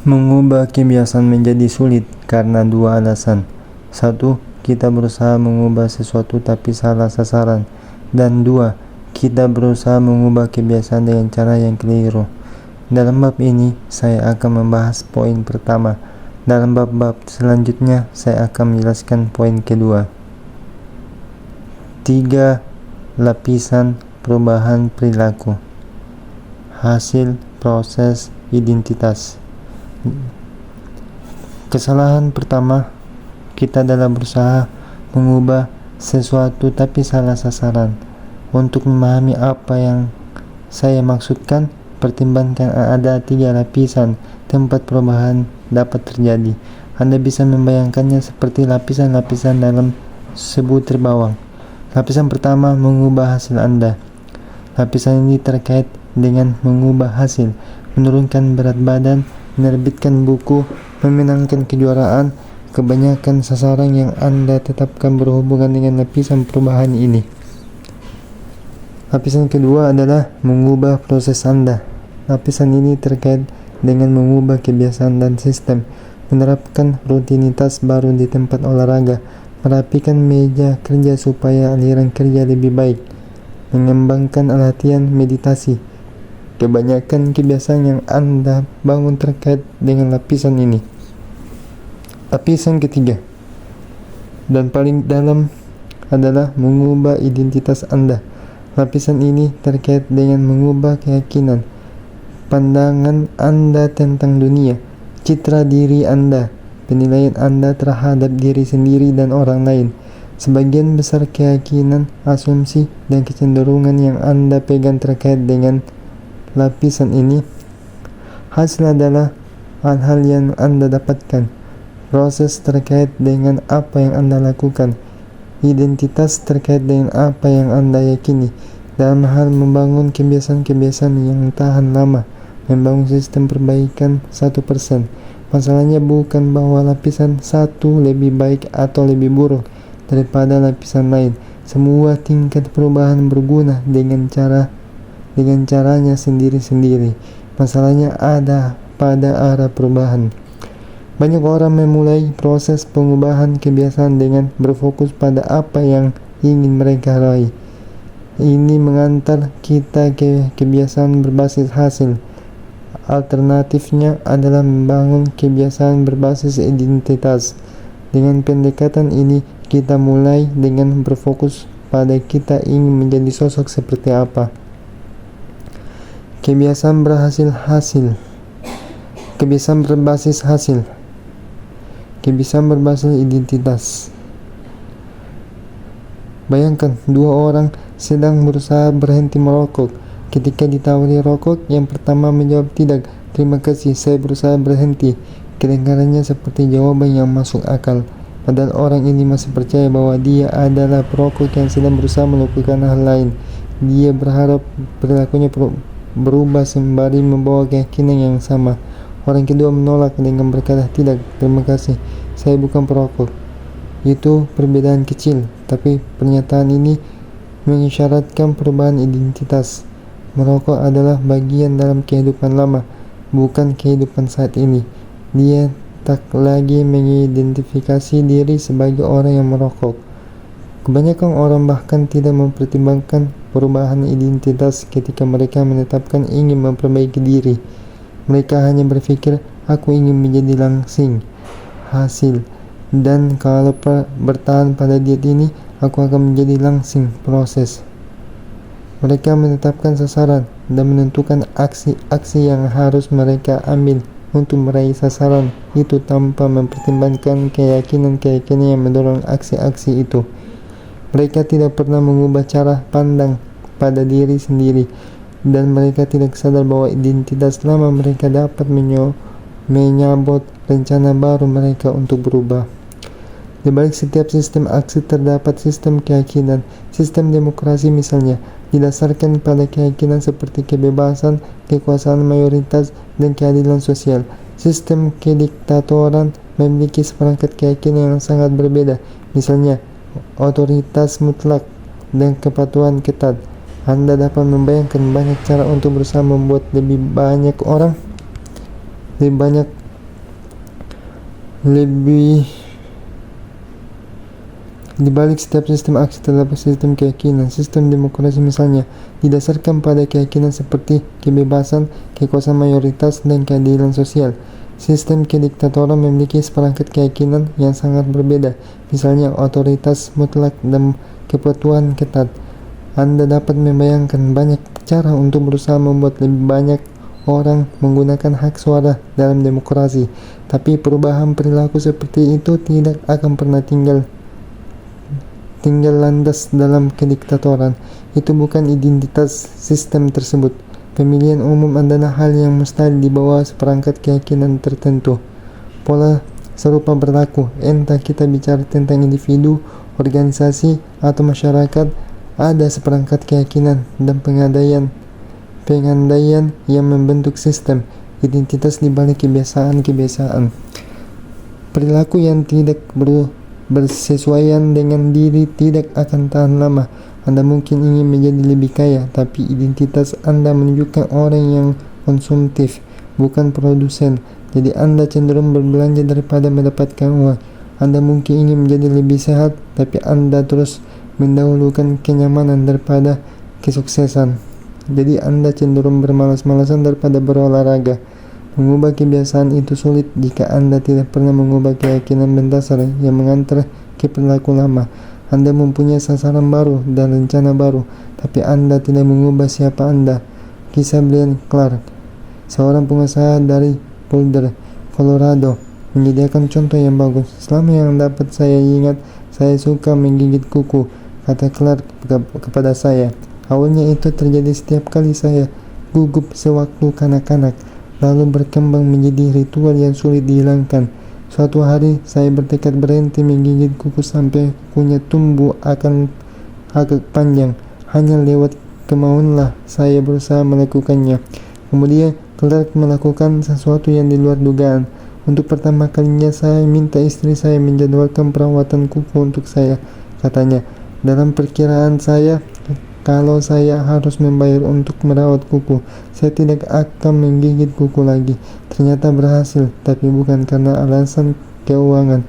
Mengubah kebiasaan menjadi sulit karena dua alasan. Satu, kita berusaha mengubah sesuatu tapi salah sasaran. Dan dua, kita berusaha mengubah kebiasaan dengan cara yang keliru. Dalam bab ini, saya akan membahas poin pertama. Dalam bab-bab selanjutnya, saya akan menjelaskan poin kedua. 3 lapisan perubahan perilaku. Hasil proses identitas. Kesalahan pertama, kita dalam berusaha mengubah sesuatu tapi salah sasaran. Untuk memahami apa yang saya maksudkan, pertimbangkan ada 3 lapisan tempat perubahan dapat terjadi. Anda bisa membayangkannya seperti lapisan-lapisan dalam sebutir bawang. Lapisan pertama, mengubah hasil Anda. Lapisan ini terkait dengan mengubah hasil, menurunkan berat badan, menerbitkan buku, memenangkan kejuaraan. Kebanyakan sasaran yang Anda tetapkan berhubungan dengan lapisan perubahan ini. Lapisan kedua adalah mengubah proses Anda. Lapisan ini terkait dengan mengubah kebiasaan dan sistem, menerapkan rutinitas baru di tempat olahraga, merapikan meja kerja supaya aliran kerja lebih baik, mengembangkan latihan meditasi. Kebanyakan kebiasaan yang Anda bangun terkait dengan lapisan ini. Lapisan ketiga dan paling dalam adalah mengubah identitas Anda. Lapisan ini terkait dengan mengubah keyakinan, pandangan Anda tentang dunia, citra diri Anda, penilaian Anda terhadap diri sendiri dan orang lain. Sebagian besar keyakinan, asumsi, dan kecenderungan yang Anda pegang terkait dengan lapisan ini hasil adalah hal-hal yang Anda dapatkan, proses terkait dengan apa yang Anda lakukan, identitas terkait dengan apa yang Anda yakini. Dalam hal membangun kebiasaan-kebiasaan yang tahan lama, membangun sistem perbaikan 1%. Masalahnya bukan bahwa lapisan satu lebih baik atau lebih buruk daripada lapisan lain. Semua tingkat perubahan berguna dengan caranya sendiri-sendiri. Masalahnya ada pada arah perubahan. Banyak orang memulai proses pengubahan kebiasaan dengan berfokus pada apa yang ingin mereka raih. Ini mengantar kita ke kebiasaan berbasis hasil. Alternatifnya adalah membangun kebiasaan berbasis identitas. Dengan pendekatan ini, kita mulai dengan berfokus pada kita ingin menjadi sosok seperti apa. Kebiasaan Kebiasaan berbasis hasil. Kebiasaan berbasis identitas. Bayangkan dua orang sedang berusaha berhenti merokok. Ketika ditawari rokok, yang pertama menjawab tidak, terima kasih, saya berusaha berhenti. Kedengarannya seperti jawaban yang masuk akal. Padahal orang ini masih percaya bahwa dia adalah perokok yang sedang berusaha melakukan hal lain. Dia berharap perilakunya berubah sembari membawa keyakinan yang sama. Orang kedua menolak dengan berkata, tidak, terima kasih, saya bukan perokok. Itu perbedaan kecil, tapi pernyataan ini mengisyaratkan perubahan identitas. Merokok adalah bagian dalam kehidupan lama, bukan kehidupan saat ini. Dia tak lagi mengidentifikasi diri sebagai orang yang merokok. Kebanyakan orang bahkan tidak mempertimbangkan perubahan identitas ketika mereka menetapkan ingin memperbaiki diri. Mereka hanya berpikir, aku ingin menjadi langsing, hasil, dan kalau bertahan pada diet ini, aku akan menjadi langsing, proses. Mereka menetapkan sasaran dan menentukan aksi-aksi yang harus mereka ambil untuk meraih sasaran itu tanpa mempertimbangkan keyakinan-keyakinan yang mendorong aksi-aksi itu. Mereka tidak pernah mengubah cara pandang pada diri sendiri, dan mereka tidak sadar bahwa identitas lama mereka dapat menyabot rencana baru mereka untuk berubah. Di balik setiap sistem aksi terdapat sistem keyakinan. Sistem demokrasi misalnya didasarkan pada keyakinan seperti kebebasan, kekuasaan mayoritas, dan keadilan sosial. Sistem kediktatoran memiliki seperangkat keyakinan yang sangat berbeda, misalnya otoritas mutlak dan kepatuhan ketat. Anda dapat membayangkan banyak cara untuk berusaha membuat lebih banyak Lebih di balik setiap sistem aksi terdapat sistem keyakinan. Sistem demokrasi misalnya didasarkan pada keyakinan seperti kebebasan, kekuasaan mayoritas, dan keadilan sosial. Sistem kediktatoran memiliki seperangkat keyakinan yang sangat berbeda, misalnya otoritas mutlak dan kepatuhan ketat. Anda dapat membayangkan banyak cara untuk berusaha membuat lebih banyak orang menggunakan hak suara dalam demokrasi, tapi perubahan perilaku seperti itu tidak akan pernah tinggal landas dalam kediktatoran. Itu bukan identitas sistem tersebut. Pemilihan umum adalah hal yang mustahil di bawah seperangkat keyakinan tertentu. Pola serupa berlaku, entah kita bicara tentang individu, organisasi, atau masyarakat. Ada seperangkat keyakinan dan pengandaian yang membentuk sistem, identitas di balik kebiasaan. Perilaku yang tidak bersesuaian dengan diri tidak akan tahan lama. Anda mungkin ingin menjadi lebih kaya, tapi identitas Anda menunjukkan orang yang konsumtif, bukan produsen. Jadi Anda cenderung berbelanja daripada mendapatkan uang. Anda mungkin ingin menjadi lebih sehat, tapi Anda terus mendahulukan kenyamanan daripada kesuksesan. Jadi Anda cenderung bermalas-malasan daripada berolahraga. Mengubah kebiasaan itu sulit jika Anda tidak pernah mengubah keyakinan mendasar yang mengantar ke perilaku lama. Anda mempunyai sasaran baru dan rencana baru, tapi Anda tidak mengubah siapa Anda. Kisah Brian Clark, seorang pengusaha dari Boulder, Colorado, menyediakan contoh yang bagus. Selama yang dapat saya ingat, saya suka menggigit kuku, kata Clark kepada saya. Awalnya itu terjadi setiap kali saya gugup sewaktu kanak-kanak, lalu berkembang menjadi ritual yang sulit dihilangkan. Suatu hari saya bertekad berhenti menggigit kuku sampai kukunya tumbuh akan agak panjang. Hanya lewat kemauanlah saya berusaha melakukannya. Kemudian Clark melakukan sesuatu yang di luar dugaan. Untuk pertama kalinya saya minta istri saya menjadwalkan perawatan kuku untuk saya. Katanya, dalam perkiraan saya, kalau saya harus membayar untuk merawat kuku, saya tidak akan menggigit kuku lagi. Ternyata berhasil, tapi bukan karena alasan keuangan.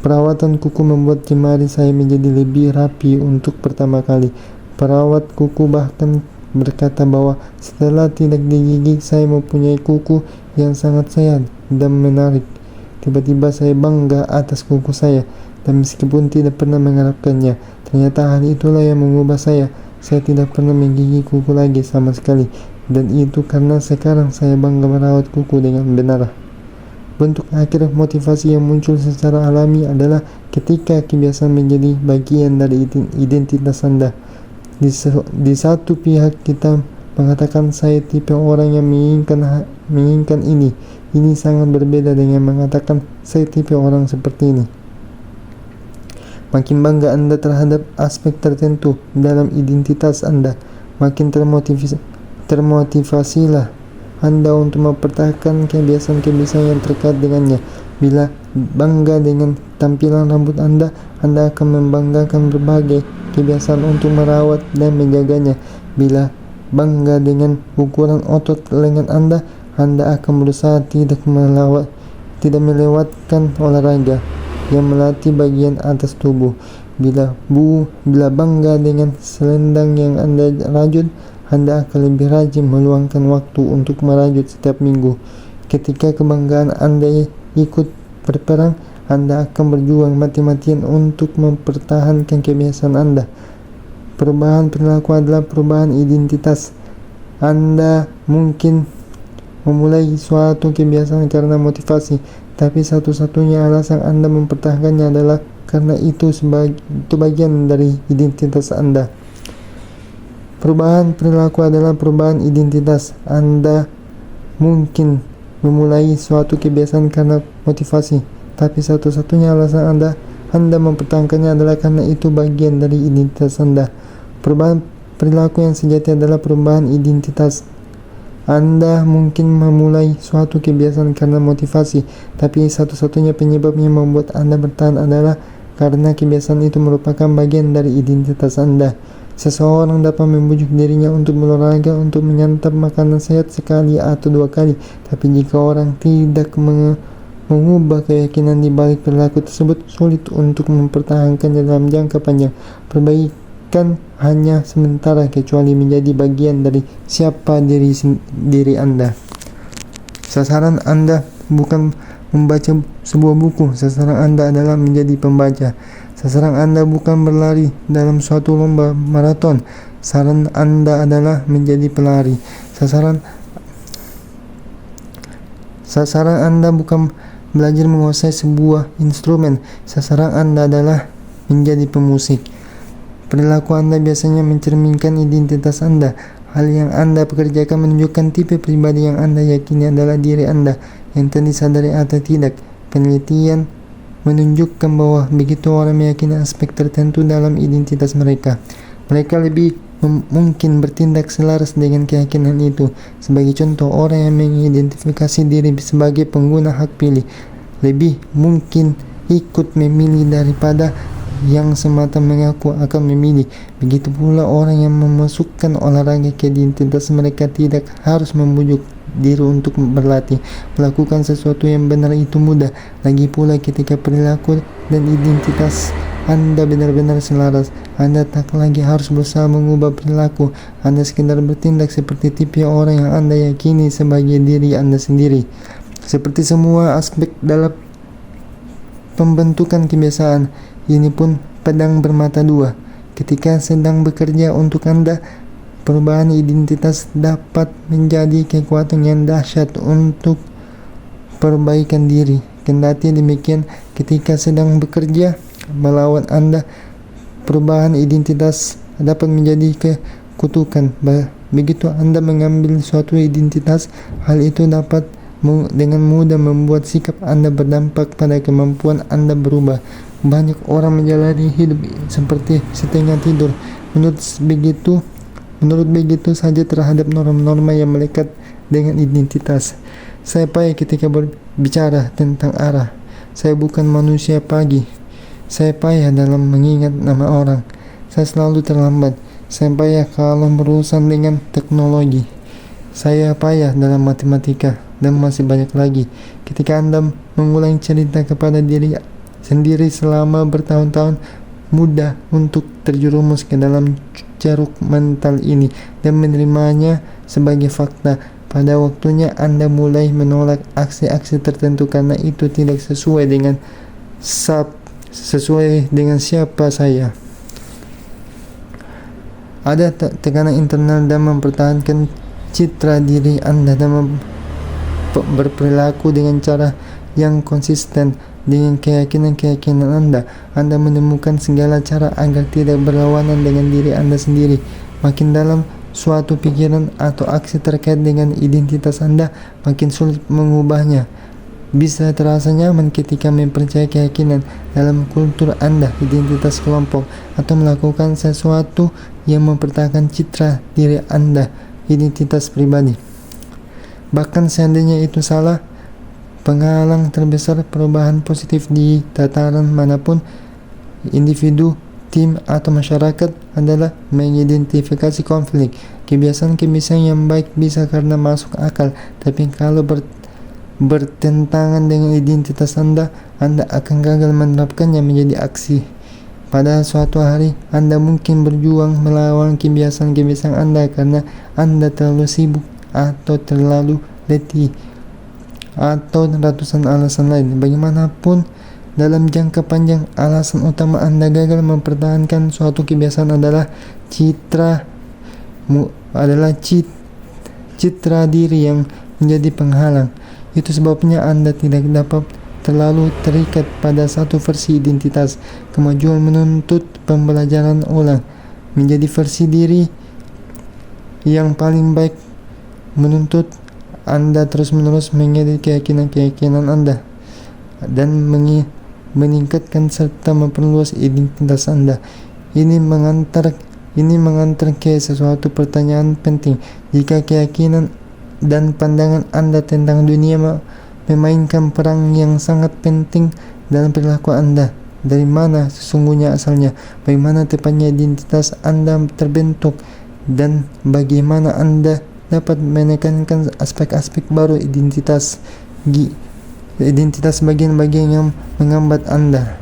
Perawatan kuku membuat jemari saya menjadi lebih rapi untuk pertama kali. Perawat kuku bahkan berkata bahwa setelah tidak digigit, saya mempunyai kuku yang sangat sehat dan menarik. Tiba-tiba saya bangga atas kuku saya, dan meskipun tidak pernah mengharapkannya, ternyata hal itulah yang mengubah saya. Saya tidak pernah menggigit kuku lagi sama sekali, dan itu karena sekarang saya bangga merawat kuku dengan benar. Bentuk akhir motivasi yang muncul secara alami adalah ketika kebiasaan menjadi bagian dari identitas Anda. Di satu pihak kita mengatakan saya tipe orang yang menginginkan ini. Ini sangat berbeda dengan mengatakan saya tipe orang seperti ini. Makin bangga Anda terhadap aspek tertentu dalam identitas Anda, makin termotivasilah Anda untuk mempertahankan kebiasaan-kebiasaan yang terkait dengannya. Bila bangga dengan tampilan rambut Anda akan membanggakan berbagai kebiasaan untuk merawat dan menjaganya. Bila bangga dengan ukuran otot lengan Anda akan berusaha tidak melewatkan olahraga yang melatih bagian atas tubuh. Bila bangga dengan selendang yang Anda rajut, Anda akan lebih rajin meluangkan waktu untuk merajut setiap minggu. Ketika kebanggaan Anda ikut berperang, Anda akan berjuang mati-matian untuk mempertahankan kebiasaan Anda. Perubahan perilaku adalah perubahan identitas. Anda mungkin memulai suatu kebiasaan karena motivasi, tapi satu-satunya alasan Anda mempertahankannya adalah karena itu bagian dari identitas Anda. Perubahan perilaku adalah perubahan identitas. Anda mungkin memulai suatu kebiasaan karena motivasi, tapi satu-satunya alasan Anda mempertahankannya adalah karena itu bagian dari identitas Anda. Perubahan perilaku yang sejati adalah perubahan identitas. Anda mungkin memulai suatu kebiasaan karena motivasi, tapi satu-satunya penyebab yang membuat Anda bertahan adalah karena kebiasaan itu merupakan bagian dari identitas Anda. Seseorang dapat membujuk dirinya untuk berolahraga, untuk menyantap makanan sehat sekali atau 2 kali, tapi jika orang tidak mengubah keyakinan di balik perilaku tersebut sulit untuk mempertahankannya dalam jangka panjang. Perbaikan hanya sementara kecuali menjadi bagian dari siapa diri Anda. Sasaran Anda bukan membaca sebuah buku, sasaran Anda adalah menjadi pembaca. Sasaran Anda bukan berlari dalam suatu lomba maraton, sasaran Anda adalah menjadi pelari. Sasaran Anda bukan belajar menguasai sebuah instrumen, sasaran Anda adalah menjadi pemusik. Perilaku Anda biasanya mencerminkan identitas Anda. Hal yang Anda pekerjakan menunjukkan tipe pribadi yang Anda yakini adalah diri Anda, yang tadi sadari atau tidak. Penelitian menunjukkan bahwa begitu orang meyakini aspek tertentu dalam identitas mereka, mereka lebih mungkin bertindak selaras dengan keyakinan itu. Sebagai contoh, orang yang mengidentifikasi diri sebagai pengguna hak pilih lebih mungkin ikut memilih daripada yang semata mengaku akan memilih. Begitu pula orang yang memasukkan olahraga ke identitas mereka tidak harus membujuk diri untuk berlatih. Melakukan sesuatu yang benar itu mudah. Lagi pula ketika perilaku dan identitas Anda benar-benar selaras, Anda tak lagi harus berusaha mengubah perilaku. Anda sekedar bertindak seperti tipe orang yang Anda yakini sebagai diri Anda sendiri. Seperti semua aspek dalam pembentukan kebiasaan, ini pun pedang bermata dua. Ketika sedang bekerja untuk Anda, perubahan identitas dapat menjadi kekuatan yang dahsyat untuk perbaikan diri. Kendati demikian, ketika sedang bekerja melawan Anda, perubahan identitas dapat menjadi kekutukan. Begitu Anda mengambil suatu identitas, hal itu dapat dengan mudah membuat sikap Anda berdampak pada kemampuan Anda berubah. Banyak orang menjalani hidup seperti setengah tidur. Menurut begitu saja terhadap norma-norma yang melekat dengan identitas. Saya payah ketika berbicara tentang arah. Saya bukan manusia pagi. Saya payah dalam mengingat nama orang. Saya selalu terlambat. Saya payah kalau berurusan dengan teknologi. Saya payah dalam matematika, dan masih banyak lagi. Ketika Anda mengulang cerita kepada diri sendiri selama bertahun-tahun, mudah untuk terjerumus ke dalam ceruk mental ini dan menerimanya sebagai fakta. Pada waktunya Anda mulai menolak aksi-aksi tertentu karena itu tidak sesuai dengan siapa saya. Ada tekanan internal dan mempertahankan citra diri Anda dan berperilaku dengan cara yang konsisten dengan keyakinan-keyakinan Anda. Anda menemukan segala cara agar tidak berlawanan dengan diri Anda sendiri. Makin dalam suatu pikiran atau aksi terkait dengan identitas Anda, makin sulit mengubahnya. Bisa terasa nyaman ketika mempercayai keyakinan dalam kultur Anda, identitas kelompok, atau melakukan sesuatu yang mempertahankan citra diri Anda, identitas pribadi. Bahkan seandainya itu salah, penghalang terbesar perubahan positif di tataran manapun, individu, tim, atau masyarakat adalah mengidentifikasi konflik. Kebiasaan-kebiasaan yang baik bisa karena masuk akal, tapi kalau bertentangan dengan identitas Anda akan gagal menerapkannya menjadi aksi. Pada suatu hari, Anda mungkin berjuang melawan kebiasaan-kebiasaan Anda karena Anda terlalu sibuk atau terlalu letih atau ratusan alasan lain. Bagaimanapun, dalam jangka panjang, alasan utama Anda gagal mempertahankan suatu kebiasaan adalah citra diri yang menjadi penghalang. Itu sebabnya Anda tidak dapat terlalu terikat pada satu versi identitas. Kemajuan menuntut pembelajaran ulang menjadi versi diri yang paling baik, menuntut Anda terus-menerus mengadili keyakinan-keyakinan Anda dan meningkatkan serta memperluas identitas Anda. Ini mengantar ke sesuatu pertanyaan penting. Jika keyakinan dan pandangan Anda tentang dunia memainkan peran yang sangat penting dalam perilaku Anda, dari mana sesungguhnya asalnya, bagaimana tepatnya identitas Anda terbentuk, dan bagaimana Anda dapat menekankan aspek-aspek baru identitas identitas bagian-bagian yang menghambat Anda.